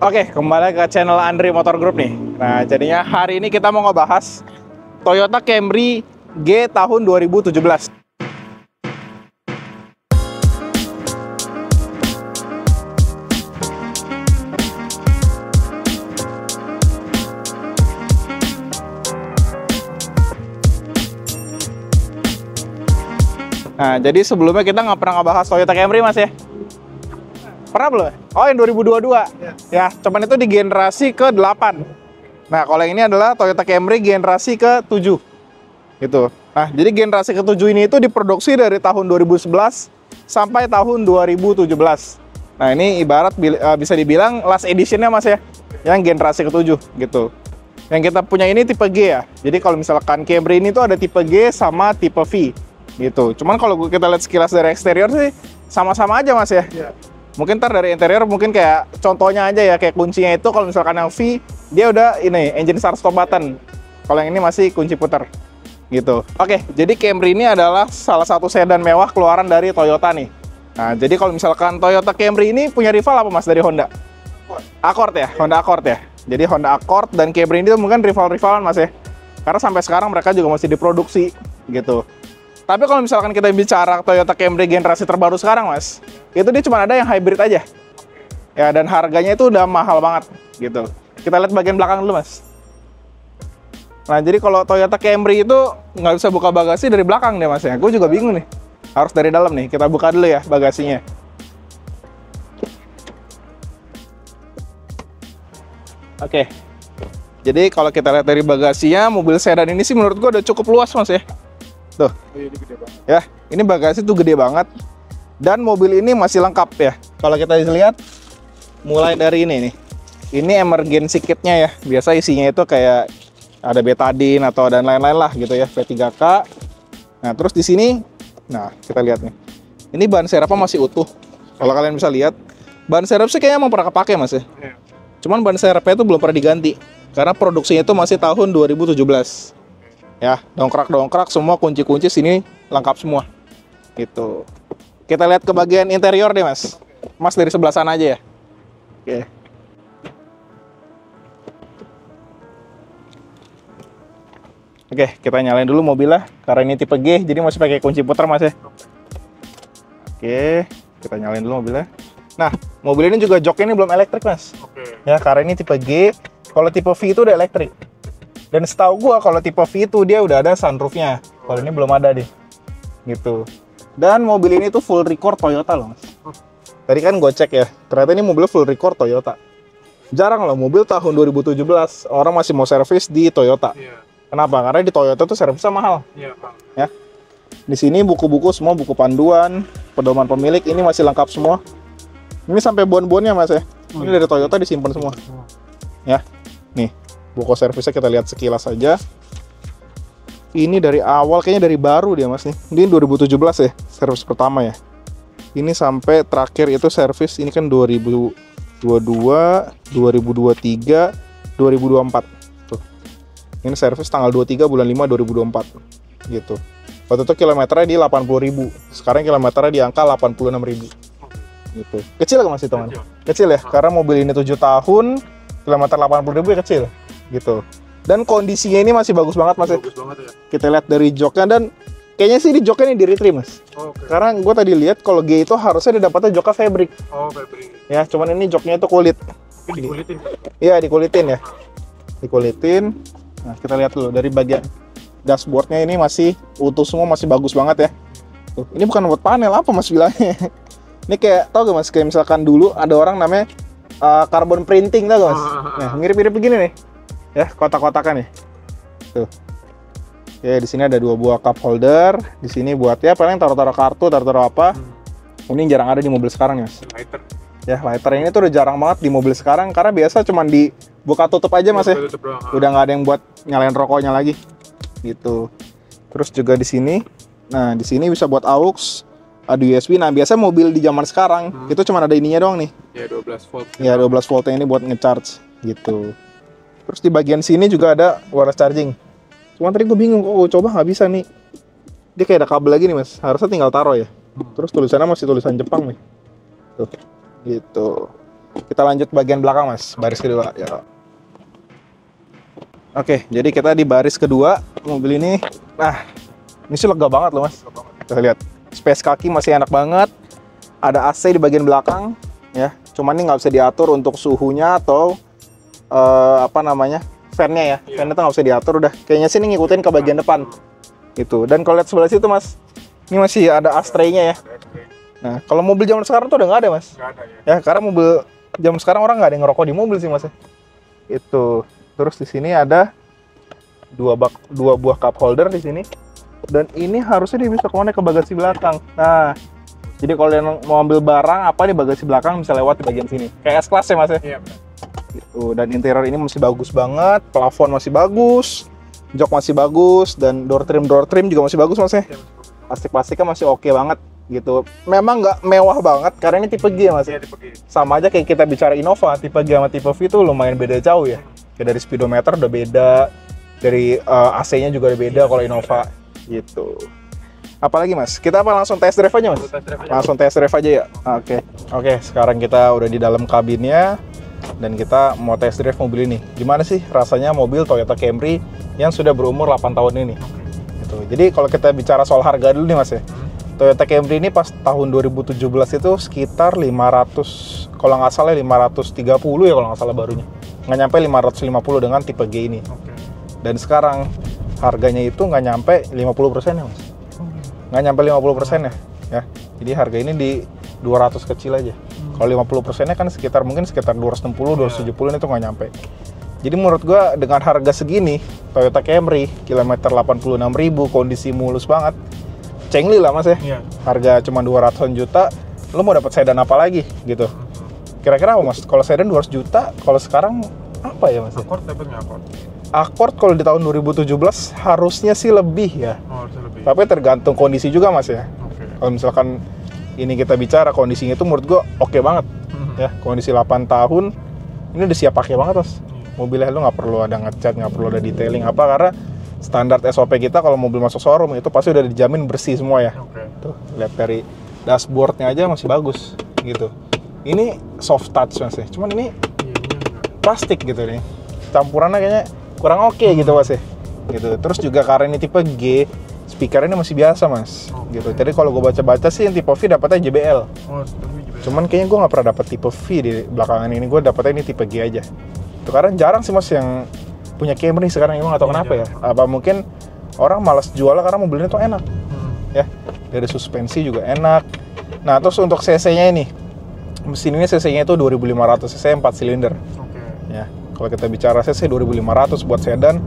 Oke, kembali ke channel Andri Motor Group nih. Nah, jadinya hari ini kita mau ngebahas Toyota Camry G tahun 2017. Nah, jadi sebelumnya kita nggak pernah ngebahas Toyota Camry, Mas ya? Pernah belum? Oh, yang 2022. Ya, cuman itu di generasi ke-8. Nah, kalau yang ini adalah Toyota Camry generasi ke-7. Gitu. Nah, jadi generasi ke-7 ini itu diproduksi dari tahun 2011 sampai tahun 2017. Nah, ini ibarat bisa dibilang last edition-nya, Mas ya. Yang generasi ke-7 gitu. Yang kita punya ini tipe G ya. Jadi kalau misalkan Camry ini tuh ada tipe G sama tipe V gitu. Cuman kalau kita lihat sekilas dari eksterior sih sama-sama aja, Mas ya. Mungkin ntar dari interior mungkin kayak contohnya aja ya, kayak kuncinya itu kalau misalkan yang V dia udah ini engine start stop button. Kalau yang ini masih kunci putar gitu. Oke, jadi Camry ini adalah salah satu sedan mewah keluaran dari Toyota nih. Nah, jadi kalau misalkan Toyota Camry ini punya rival apa, Mas, dari Honda? Accord ya, Honda Accord ya. Jadi Honda Accord dan Camry ini mungkin rival-rivalan, Mas ya. Karena sampai sekarang mereka juga masih diproduksi gitu. Tapi kalau misalkan kita bicara Toyota Camry generasi terbaru sekarang, Mas, itu dia cuma ada yang hybrid aja. Ya, dan harganya itu udah mahal banget gitu. Kita lihat bagian belakang dulu, Mas. Nah, jadi kalau Toyota Camry itu nggak bisa buka bagasi dari belakang deh, Mas ya. Gue juga bingung nih. Harus dari dalam nih. Kita buka dulu ya bagasinya. Oke. Jadi kalau kita lihat dari bagasinya, mobil sedan ini sih menurut gue udah cukup luas, Mas ya. Tuh, ini gede banget. Ya, ini bagasi tuh gede banget. Dan mobil ini masih lengkap ya. Kalau kita lihat, mulai dari ini nih. Ini emergency kitnya ya. Biasa isinya itu kayak ada betadine atau dan lain-lain lah gitu ya. P3K. Nah, terus di sini, nah kita lihat nih. Ini ban serepnya masih utuh. Kalau kalian bisa lihat, ban serep sih kayaknya emang pernah kepake, Mas ya. Cuman ban serepnya itu belum pernah diganti. Karena produksinya itu masih tahun 2017. Ya, dongkrak-dongkrak semua, kunci-kunci sini lengkap semua. Gitu. Kita lihat ke bagian interior deh, Mas. Mas dari sebelah sana aja ya. Oke. Oke, kita nyalain dulu mobilnya. Karena ini tipe G, jadi masih pakai kunci putar, Mas ya. Oke, kita nyalain dulu mobilnya. Nah, mobil ini juga joknya ini belum elektrik, Mas. Ya, karena ini tipe G. Kalau tipe V itu udah elektrik. Dan setahu gua kalau tipe V itu dia udah ada sunroofnya. Kalau ini belum ada deh. Gitu. Dan mobil ini tuh full record Toyota loh, Mas. Tadi kan gue cek ya, ternyata ini mobil full record Toyota. Jarang loh mobil tahun 2017 orang masih mau servis di Toyota. Kenapa? Karena di Toyota tuh servisnya mahal. Ya. Di sini buku-buku semua, buku panduan, pedoman pemilik ini masih lengkap semua. Ini sampai bon-bonnya, Mas ya. Ini dari Toyota disimpan semua. Ya. Nih, buku servisnya kita lihat sekilas saja. Ini dari awal, kayaknya dari baru dia, Mas nih. Ini 2017 ya, servis pertama ya. Ini sampai terakhir itu servis, ini kan 2022, 2023, 2024. Tuh. Ini servis tanggal 23 bulan 5 2024. Gitu. Waktu itu kilometernya di 80.000. Sekarang kilometernya di angka 86.000. Gitu. Kecil gak, Mas, hitungan? Kecil ya, karena mobil ini 7 tahun, kilometer 80.000 ya kecil. Gitu. Dan kondisinya ini masih bagus banget, Mas. Bagus banget ya. Kita lihat dari joknya, dan kayaknya sih di joknya ini di retrim, Mas. Karena gue tadi lihat kalau G itu harusnya didapatnya joknya fabric. Fabric. Ya, cuman ini joknya itu kulit. Dikulitin. Iya, dikulitin ya. Dikulitin. Nah, kita lihat dulu dari bagian dashboardnya ini masih utuh semua, masih bagus banget ya. Tuh, ini bukan buat panel, apa Mas bilangnya? Ini kayak, tau gak, Mas, kayak misalkan dulu ada orang namanya carbon printing, tau gak, Mas? Nah, mirip-mirip begini nih. Ya, kotak-kotakan nih. Tuh. Ya, di sini ada 2 buah cup holder. Di sini buat ya paling taruh-taruh kartu, taruh-taruh apa. Ini jarang ada di mobil sekarang, ya, Mas. Lighter. Ya, lighter ini tuh udah jarang banget di mobil sekarang karena biasa cuman dibuka tutup aja, Mas ya. Udah nggak ada yang buat nyalain rokoknya lagi. Gitu. Terus juga di sini. Nah, di sini bisa buat aux, ada USB. Nah, biasa mobil di zaman sekarang itu cuma ada ininya doang nih. Ya, 12 volt. Ya, 12 voltnya ini buat ngecharge gitu. Terus di bagian sini juga ada wireless charging. Cuman tadi gue bingung, kok gue coba nggak bisa nih. Dia kayak ada kabel lagi nih, Mas. Harusnya tinggal taruh ya. Terus tulisannya masih tulisan Jepang nih. Tuh, gitu. Kita lanjut bagian belakang mas, baris kedua. Ya. Oke, jadi kita di baris kedua mobil ini. Nah, ini sih lega banget loh mas. Kita lihat, space kaki masih enak banget. Ada AC di bagian belakang, ya. Cuman ini nggak bisa diatur untuk suhunya atau apa namanya, fan-nya ya. Fan-nya tuh nggak bisa diatur udah. Kayaknya sih ini ngikutin ke bagian depan. Gitu. Dan kalau lihat sebelah situ mas, ini masih ada ashtray-nya ya. Nah, kalau mobil zaman sekarang tuh udah nggak ada mas. Nggak ada Ya, ya. karena mobil zaman sekarang orang nggak ada yang ngerokok di mobil sih mas. Itu. Terus di sini ada dua buah cup holder di sini. Dan ini harusnya dia bisa connect ke bagasi belakang. Nah, jadi kalau yang mau ambil barang apa di bagasi belakang bisa lewat di bagian sini. Kayak S-Class ya mas ya. Iya benar. Gitu. Dan interior ini masih bagus banget, plafon masih bagus, jok masih bagus, dan door trim juga masih bagus mas ya. Plastiknya masih oke banget gitu. Memang nggak mewah banget karena ini tipe G ya mas. Iya tipe G. Sama aja kayak kita bicara Innova, tipe G sama tipe V itu lumayan beda jauh ya. Kayak dari speedometer udah beda, dari AC-nya juga udah beda kalau Innova gitu. Apalagi mas, kita apa langsung test drive aja mas? Langsung test drive aja ya. Oke, sekarang kita udah di dalam kabinnya dan kita mau test drive mobil ini. Gimana sih rasanya mobil Toyota Camry yang sudah berumur 8 tahun ini? Gitu. Jadi kalau kita bicara soal harga dulu nih mas ya. Toyota Camry ini pas tahun 2017 itu sekitar 500, kalau nggak salah 530 ya kalau nggak salah barunya. Nggak nyampe 550 dengan tipe G ini. Dan sekarang harganya itu nggak nyampe 50% ya mas. Nggak nyampe 50% ya. Jadi harga ini di 200 kecil aja. Kalau 50%-nya kan mungkin sekitar 260, 270 itu nggak nyampe. Jadi menurut gua dengan harga segini, Toyota Camry kilometer 86.000, kondisi mulus banget. Cengli lah mas ya. Iya. Harga cuma 200-an juta, lo mau dapat sedan apa lagi gitu. Kira-kira apa mas? Kalau sedan 200 juta, kalau sekarang apa ya mas? Accord dapat nggak Accord? Accord kalau di tahun 2017 harusnya sih lebih ya. Oh, harusnya lebih. Tapi tergantung kondisi juga mas ya. Oke. Kalau misalkan ini kita bicara kondisinya itu menurut gua oke banget. Ya, kondisi 8 tahun ini udah siap pakai banget mas. Mobilnya lu nggak perlu ada ngecat, nggak perlu ada detailing apa, karena standar SOP kita kalau mobil masuk showroom itu pasti udah dijamin bersih semua ya. Oke. Tuh, lihat dari dashboardnya aja masih bagus gitu. Ini soft touch mas ya. Cuman ini plastik gitu nih. Campurannya kayaknya kurang oke gitu mas ya. Gitu. Terus juga karena ini tipe G, speakernya ini masih biasa mas. Gitu. Jadi kalau gue baca-baca sih yang tipe V dapatnya JBL. Oh, JBL. Cuman kayaknya gue nggak pernah dapet tipe V di belakangan ini. Gue dapetnya ini tipe G aja. Itu karena jarang sih mas yang punya Camry sekarang, emang nggak tahu kenapa ya. Apa mungkin orang malas jualnya karena mobilnya tuh enak. Ya, dari suspensi juga enak. Nah, terus untuk cc-nya ini, mesin ini cc-nya itu 2500 cc 4 silinder. Oke. Ya, kalau kita bicara cc 2500 buat sedan,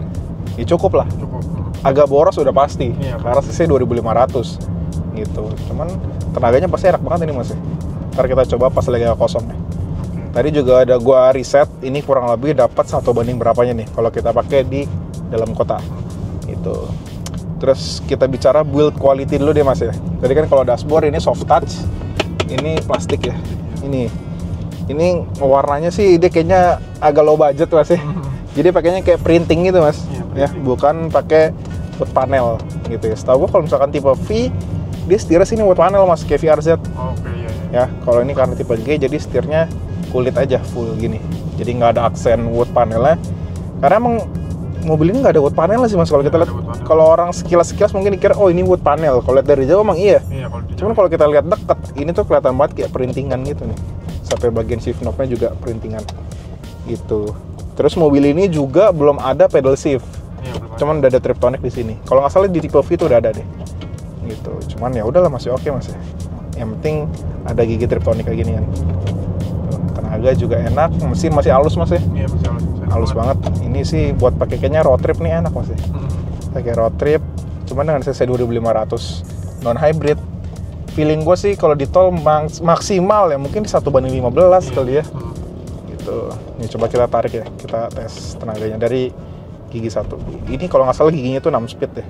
ya cukup lah. Cukup. Agak boros udah pasti, Iya, karena cc 2500 gitu. Cuman tenaganya pasti enak banget ini mas. Ntar kita coba pas lagi kosong nih. Tadi juga ada gua riset, ini kurang lebih dapat 1 banding berapanya nih kalau kita pakai di dalam kota. Gitu. Terus kita bicara build quality dulu deh mas ya. Tadi kan kalau dashboard ini soft touch, ini plastik ya. Ini warnanya sih dia kayaknya agak low budget mas ya. Jadi pakainya kayak printing gitu mas. Iya, Ya, bukan pakai wood panel gitu ya. Setahu gua kalau misalkan tipe V, dia setirnya sini wood panel mas, kayak VRZ. Oke, iya. Ya, kalau ini karena tipe G jadi setirnya kulit aja full gini. Jadi nggak ada aksen wood panelnya. Karena emang mobil ini nggak ada wood panel sih mas kalau kita lihat. Kalau orang sekilas mungkin dikira oh ini wood panel. Kalau lihat dari jauh emang iya. Iya, kalau Cuman kalau kita lihat deket, ini tuh kelihatan banget kayak printingan gitu nih. Sampai bagian shift knob-nya juga printingan gitu. Terus mobil ini juga belum ada pedal shift. Iya, belum ada. Cuman udah ada Triptonic di sini. Kalau nggak salah di tipe V itu udah ada deh. Gitu. Cuman ya udahlah masih oke mas ya. Yang penting ada gigi Triptonic kayak gini kan. Tenaga juga enak, mesin masih halus mas ya. Iya, masih halus. Halus banget. Ini sih buat pakai kayaknya road trip nih enak mas ya. Pakai road trip, cuman dengan cc 2500 non hybrid. Feeling gue sih kalau di tol maksimal ya mungkin 1:15 kali ya. Gitu. Ini coba kita tarik ya, kita tes tenaganya dari gigi 1. Ini kalau nggak salah giginya tuh 6 speed deh.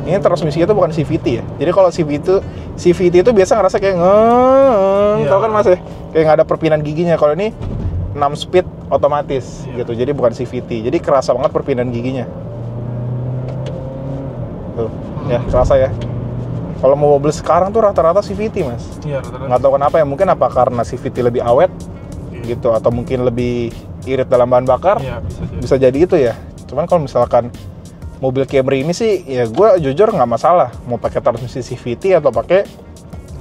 Ini transmisinya tuh bukan CVT ya. Jadi kalau CVT itu biasa ngerasa kayak tau kan mas ya? Kayak nggak ada perpindahan giginya. Kalau ini 6 speed otomatis gitu. Jadi bukan CVT. Jadi kerasa banget perpindahan giginya. Tuh, ya kerasa ya. Kalau mau mobil sekarang tuh rata-rata CVT mas. Iya, rata-rata. Nggak tahu kenapa ya, mungkin apa karena CVT lebih awet gitu, atau mungkin lebih irit dalam bahan bakar. Iya, bisa jadi itu ya. Cuman kalau misalkan mobil Camry ini sih, ya gue jujur nggak masalah mau pakai transmisi CVT atau pakai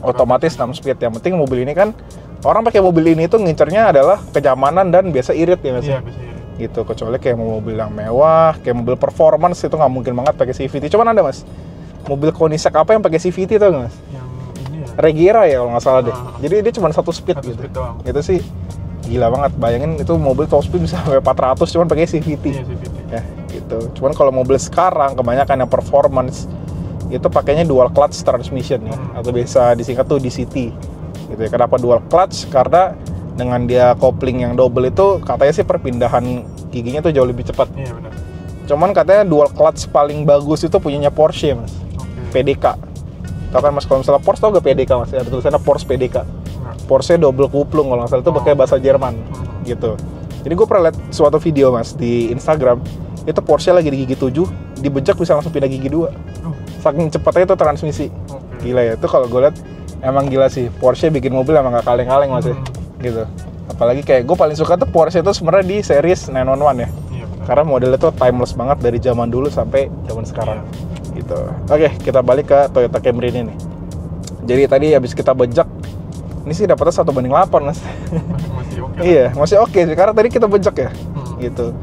otomatis 6 speed. Yang penting mobil ini kan, orang pakai mobil ini tuh ngincernya adalah kenyamanan dan biasa irit ya mas. Iya, bisa irit. Gitu, kecuali kayak mau mobil yang mewah, kayak mobil performance itu nggak mungkin banget pakai CVT. Cuman ada mas, mobil Koenigsegg apa yang pakai CVT tuh mas? Yang ini ya. Regera ya kalau nggak salah deh. Jadi dia cuma 1 speed Satu gitu. speed doang. Itu sih gila banget. Bayangin itu mobil top speed bisa sampai 400 cuman pakai CVT. Iya, CVT. Ya, gitu. Cuman kalau mobil sekarang kebanyakan yang performance itu pakainya dual clutch transmission ya, atau biasa disingkat tuh DCT. Gitu ya. Kenapa dual clutch? Karena dengan dia kopling yang double itu katanya sih perpindahan giginya tuh jauh lebih cepat. Iya, benar. Cuman katanya dual clutch paling bagus itu punyanya Porsche mas. PDK. Tahu kan mas, kalau misalnya Porsche tau gak PDK mas? Ada tulisannya Porsche PDK. Porsche double kuplung kalau nggak salah, itu pakai bahasa Jerman gitu. Jadi gue pernah lihat suatu video mas di Instagram, itu Porsche lagi di gigi 7, dibejak bisa langsung pindah gigi 2. Saking cepatnya itu transmisi. Gila ya, itu kalau gue lihat emang gila sih. Porsche bikin mobil emang gak kaleng-kaleng mas ya. Gitu. Apalagi kayak gue paling suka tuh Porsche itu sebenarnya di series 911 ya. Karena modelnya tuh timeless banget dari zaman dulu sampai zaman sekarang. Gitu. Oke, kita balik ke Toyota Camry ini nih. Jadi tadi habis kita bejak, ini sih dapatnya 1:8 mas. Masih oke. Iya, masih oke sih, karena tadi kita bejak ya. Gitu.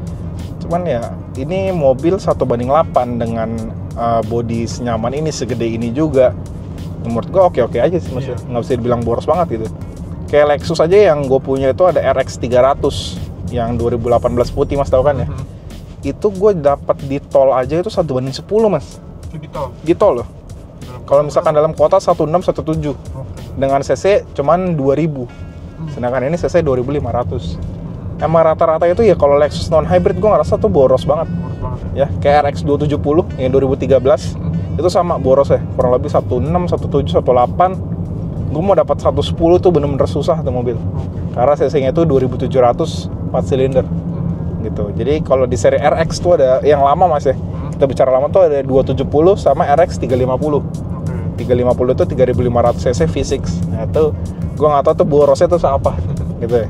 Cuman ya, ini mobil 1:8 dengan bodi senyaman ini, segede ini juga. Menurut gue oke-oke aja sih mas. Nggak bisa dibilang boros banget gitu. Kayak Lexus aja yang gue punya itu ada RX 300 yang 2018 putih mas, tahu kan ya? Itu gue dapat di tol aja itu 1:10 mas. Di tol? Di tol loh. Kalau misalkan dalam kota 16, 17 dengan CC cuman 2000, sedangkan ini CC 2500. Emang rata-rata itu ya kalau Lexus non hybrid gue ngerasa tuh boros banget. Ya, kayak RX 270 yang 2013 itu sama boros ya, kurang lebih 16, 17, 18. Gue mau dapat 110 tuh bener-bener susah tuh mobil. Karena CC-nya itu 2700 4 silinder. Gitu. Jadi kalau di seri RX tuh ada yang lama mas ya. Kita bicara lama tuh ada 270 sama RX 350. 350 itu 3500 cc V6. Nah itu gue nggak tahu tuh borosnya tuh apa gitu ya.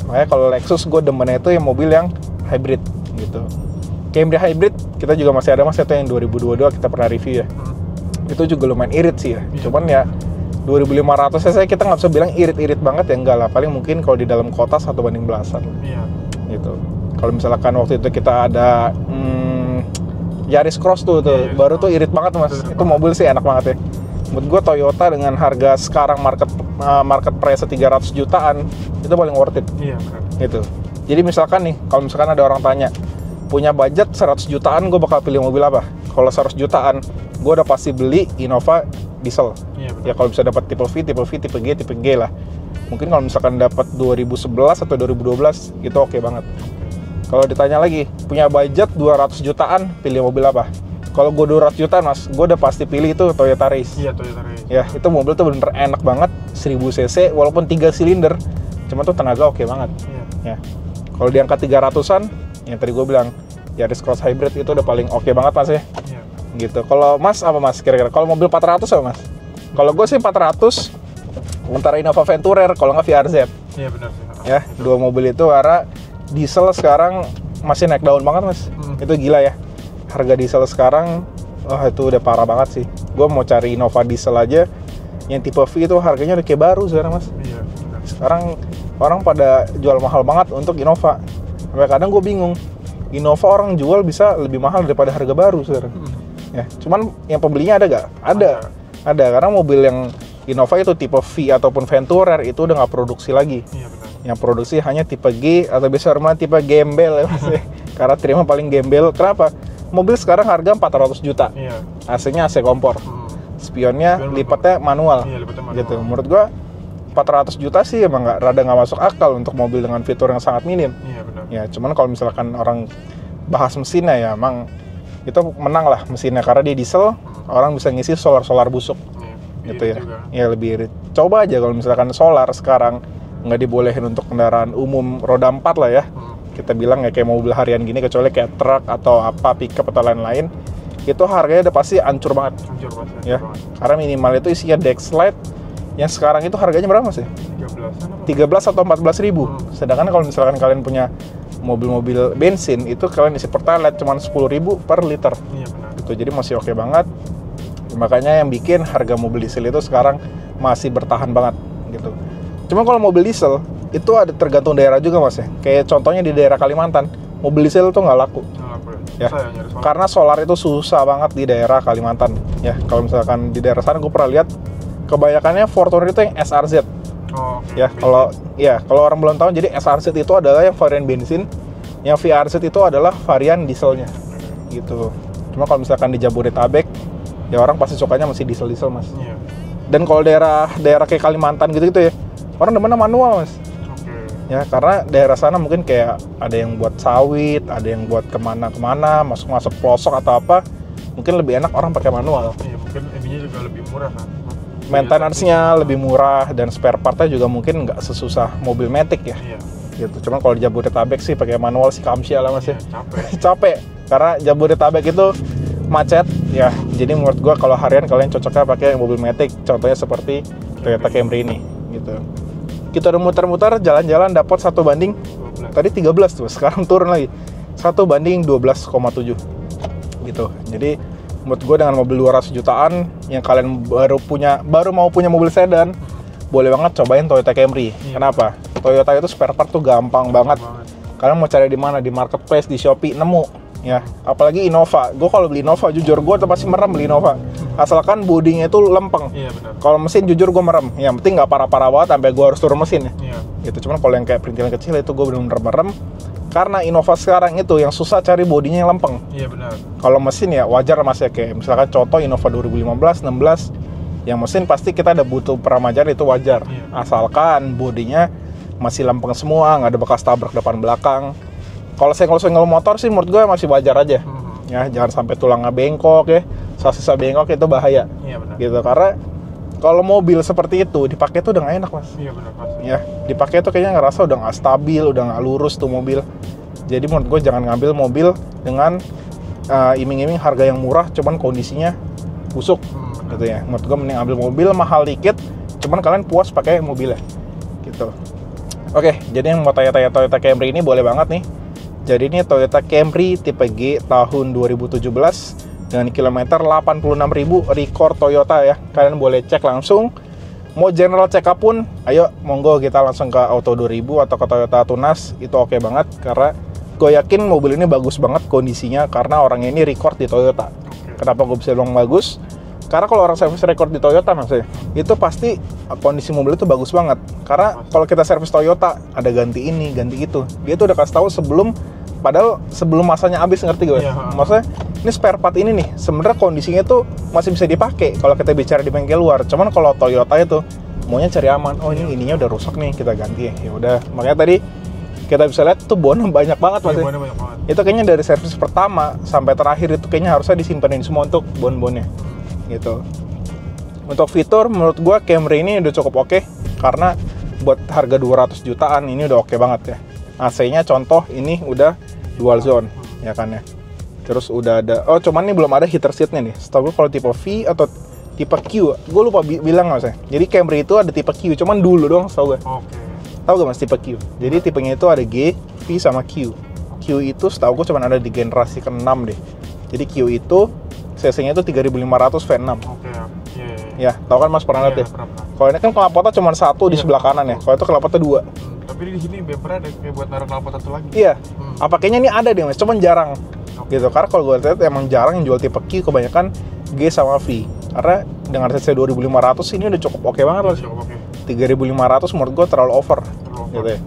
Makanya kalau Lexus gue demennya itu yang mobil yang hybrid gitu. Camry hybrid kita juga masih ada mas, itu yang 2022 kita pernah review ya. Itu juga lumayan irit sih ya. Cuman ya 2500 cc kita nggak bisa bilang irit-irit banget ya, enggak lah. Paling mungkin kalau di dalam kota 1:10. Gitu. Kalau misalkan waktu itu kita ada Yaris Cross tuh baru tuh irit banget mas. Itu mobil sih enak banget ya. Menurut gue Toyota dengan harga sekarang market price 300 jutaan itu paling worth it. Iya, gitu. Jadi misalkan nih, kalau misalkan ada orang tanya, punya budget 100 jutaan gue bakal pilih mobil apa? Kalau 100 jutaan, gue udah pasti beli Innova diesel. Ya kalau bisa dapat tipe V, tipe G lah. Mungkin kalau misalkan dapat 2011 atau 2012 itu oke banget. Kalau ditanya lagi, punya budget 200 jutaan, pilih mobil apa? Kalau gue 200 jutaan mas, gue udah pasti pilih itu Toyota Race. Iya, Toyota Race. Ya, itu mobil tuh bener enak banget, 1000 cc, walaupun 3 silinder, cuma tuh tenaga oke banget. Ya. Kalau di angka 300-an, yang tadi gue bilang, Yaris Cross Hybrid itu udah paling oke banget mas ya. Gitu. Kalau mas apa mas kira-kira? Kalau mobil 400 apa mas? Kalau gue sih 400, antara Innova Venturer, kalau nggak VRZ. Iya benar sih. Ya, dua mobil itu karena diesel sekarang masih naik daun banget mas. Itu gila ya. Harga diesel sekarang, itu udah parah banget sih. Gue mau cari Innova diesel aja, yang tipe V itu harganya udah kayak baru sekarang mas. Iya. Sekarang orang pada jual mahal banget untuk Innova. Sampai kadang gue bingung, Innova orang jual bisa lebih mahal daripada harga baru sekarang. Ya, cuman yang pembelinya ada gak? Ada, karena mobil yang Innova itu tipe V ataupun Venturer itu udah nggak produksi lagi. Iya benar. Yang produksi hanya tipe G atau biasa rumah tipe gembel ya mas. Karena terima paling gembel. Kenapa? Mobil sekarang harga 400 juta. Iya. AC-nya AC kompor. Spionnya lipatnya manual. Iya, lipatnya manual. Gitu. Menurut gua 400 juta sih emang rada nggak masuk akal untuk mobil dengan fitur yang sangat minim. Iya benar. Ya, cuman kalau misalkan orang bahas mesinnya ya emang itu menang lah mesinnya karena dia diesel, orang bisa ngisi solar busuk. Gitu ya. Juga. Ya lebih irit. Coba aja kalau misalkan solar sekarang nggak dibolehin untuk kendaraan umum roda 4 lah ya. Kita bilang ya kayak mobil harian gini, kecuali kayak truk atau apa, pickup atau lain-lain. itu harganya udah pasti hancur banget Hancur pasti. ya. Karena minimal itu isinya Dexlite yang sekarang itu harganya berapa sih? 13-an apa? 13 atau 14 ribu. Sedangkan kalau misalkan kalian punya mobil-mobil bensin itu kalian isi Pertalite cuma 10 ribu per liter Iya benar. gitu. Jadi masih oke banget. Makanya yang bikin harga mobil diesel itu sekarang masih bertahan banget gitu. Cuma kalau mobil diesel itu ada tergantung daerah juga mas ya. Kayak contohnya di daerah Kalimantan, mobil diesel itu nggak laku. Nah, aku Ya. susah ya nyari solar. Karena solar itu susah banget di daerah Kalimantan. Ya, kalau misalkan di daerah sana gue pernah lihat kebanyakannya Fortuner itu yang SRZ. Oh, oke. Ya, kalau orang belum tahu, jadi SRZ itu adalah yang varian bensin, yang VRZ itu adalah varian dieselnya. Gitu. Cuma kalau misalkan di Jabodetabek, ya orang pasti sukanya masih diesel-diesel, Mas. Iya. Dan kalau daerah kayak Kalimantan gitu-gitu ya, orang demennya manual, Mas. Oke. Ya, karena daerah sana mungkin kayak ada yang buat sawit, ada yang buat kemana-kemana, masuk-masuk pelosok atau apa, mungkin lebih enak orang pakai manual. Iya, mungkin EV-nya juga lebih murah kan. Maintenance-nya lebih murah dan spare part-nya juga mungkin nggak sesusah mobil Matic ya. Iya. Gitu. Cuma kalau di Jabodetabek sih pakai manual sih kamsia lah mas Iya, ya. capek. Capek karena Jabodetabek itu macet ya. Jadi menurut gua kalau harian kalian cocoknya pakai mobil Matic, contohnya seperti Toyota Camry ini gitu. Kita udah muter-muter jalan-jalan dapat 1 banding 12. tadi 13 tuh, sekarang turun lagi 1 banding 12,7 gitu. Jadi menurut gue dengan mobil 200 jutaan yang kalian baru mau punya mobil sedan, boleh banget cobain Toyota Camry. Iya. Kenapa? Toyota itu spare part tuh gampang banget. Kalian mau cari di mana? Di marketplace, di Shopee, nemu ya. Apalagi Innova. Gue kalau beli Innova, jujur gue tuh pasti merem beli Innova. Asalkan bodinya itu lempeng. Iya benar. Kalau mesin jujur gue merem. Yang penting nggak parah-parah banget sampai gue harus turun mesin ya. Iya. Gitu. Cuman kalau yang kayak perintilan kecil itu gue bener-bener merem. Karena Innova sekarang itu yang susah cari bodinya yang lempeng. Iya benar. Kalau mesin ya wajar mas ya, kayak misalkan contoh Innova 2015, 16 yang mesin pasti kita ada butuh peremajaan, itu wajar. Iya. Asalkan bodinya masih lempeng semua, nggak ada bekas tabrak depan belakang. Kalau senggol-senggol motor sih menurut gue masih wajar aja. Ya, jangan sampai tulangnya bengkok ya, sasisnya bengkok, itu bahaya. Iya benar. Gitu, karena kalau mobil seperti itu dipakai tuh udah nggak enak mas. Iya benar pasti. Ya, dipakai tuh kayaknya ngerasa udah nggak stabil, udah nggak lurus tuh mobil. Jadi menurut gue jangan ngambil mobil dengan iming-iming harga yang murah, cuman kondisinya busuk, gitu ya. Menurut gue mending ambil mobil mahal dikit, cuman kalian puas pakai mobilnya, gitu. Oke, jadi yang mau tanya-tanya Toyota Camry ini boleh banget nih. Jadi ini Toyota Camry tipe G tahun 2017 dengan kilometer 86.000 record Toyota ya. Kalian boleh cek langsung. Mau general check up pun, ayo monggo kita langsung ke Auto 2000 atau ke Toyota Tunas, itu oke banget karena gue yakin mobil ini bagus banget kondisinya karena orangnya ini record di Toyota. Kenapa gue bisa bilang bagus? Karena kalau orang servis record di Toyota maksudnya, itu pasti kondisi mobil itu bagus banget. Karena kalau kita servis Toyota, ada ganti ini, ganti itu. Dia tuh udah kasih tahu padahal sebelum masanya habis, ngerti gue? Iya. Maksudnya, ini spare part ini nih, sebenarnya kondisinya tuh masih bisa dipakai kalau kita bicara di bengkel luar. Cuman kalau Toyota itu, maunya cari aman. Oh ini ininya udah rusak nih, kita ganti ya. Ya udah, makanya tadi kita bisa lihat tuh bon banyak banget mas. Iya, banyak banget. Itu kayaknya dari servis pertama sampai terakhir itu kayaknya harusnya disimpanin semua untuk bon-bonnya gitu. Untuk fitur menurut gua Camry ini udah cukup oke karena buat harga 200 jutaan ini udah oke banget ya. AC-nya contoh ini udah dual zone ya kan ya. Terus udah ada, cuman ini belum ada heater seat-nya nih. Setahu gue kalau tipe V atau tipe Q, gue lupa bilang mas ya. Jadi Camry itu ada tipe Q, cuman dulu doang setahu gue. Oke. Tahu gak mas tipe Q? Jadi tipenya itu ada G, V sama Q. Q itu setahu gue cuman ada di generasi ke-6 deh. Jadi Q itu cc-nya itu 3500 V6. Oke. Iya. Ya, tahu kan mas pernah lihat ya? Pernah. Kalau ini kan knalpotnya cuma satu di Iya. sebelah kanan ya. Kalau itu knalpotnya 2. Tapi di sini bumper ada kayak buat naruh knalpot satu lagi. Iya. Apa kayaknya ini ada deh mas, cuman jarang. Gitu. Karena kalau gue lihat emang jarang yang jual tipe Q, kebanyakan G sama V. Karena dengan cc 2500 ini udah cukup oke banget mas. Cukup oke. 3500 menurut gue terlalu over. Gitu ya.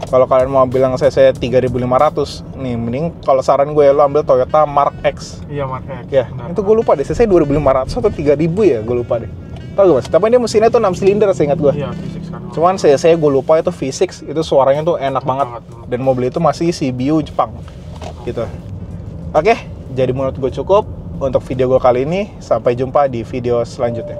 Kalau kalian mau bilang cc 3500, nih mending kalau saran gue lo ambil Toyota Mark X. Iya, Mark X. Ya, Benar. itu gue lupa deh, cc 2500 atau 3000 ya, gue lupa deh. Tahu gak mas? Tapi dia mesinnya tuh 6 silinder seingat gue. Iya, fisik kan. Cuman cc gue lupa itu V6, itu suaranya tuh enak banget. Dan mobil itu masih CBU Jepang. Gitu. Oke, jadi menurut gue cukup untuk video gue kali ini. Sampai jumpa di video selanjutnya.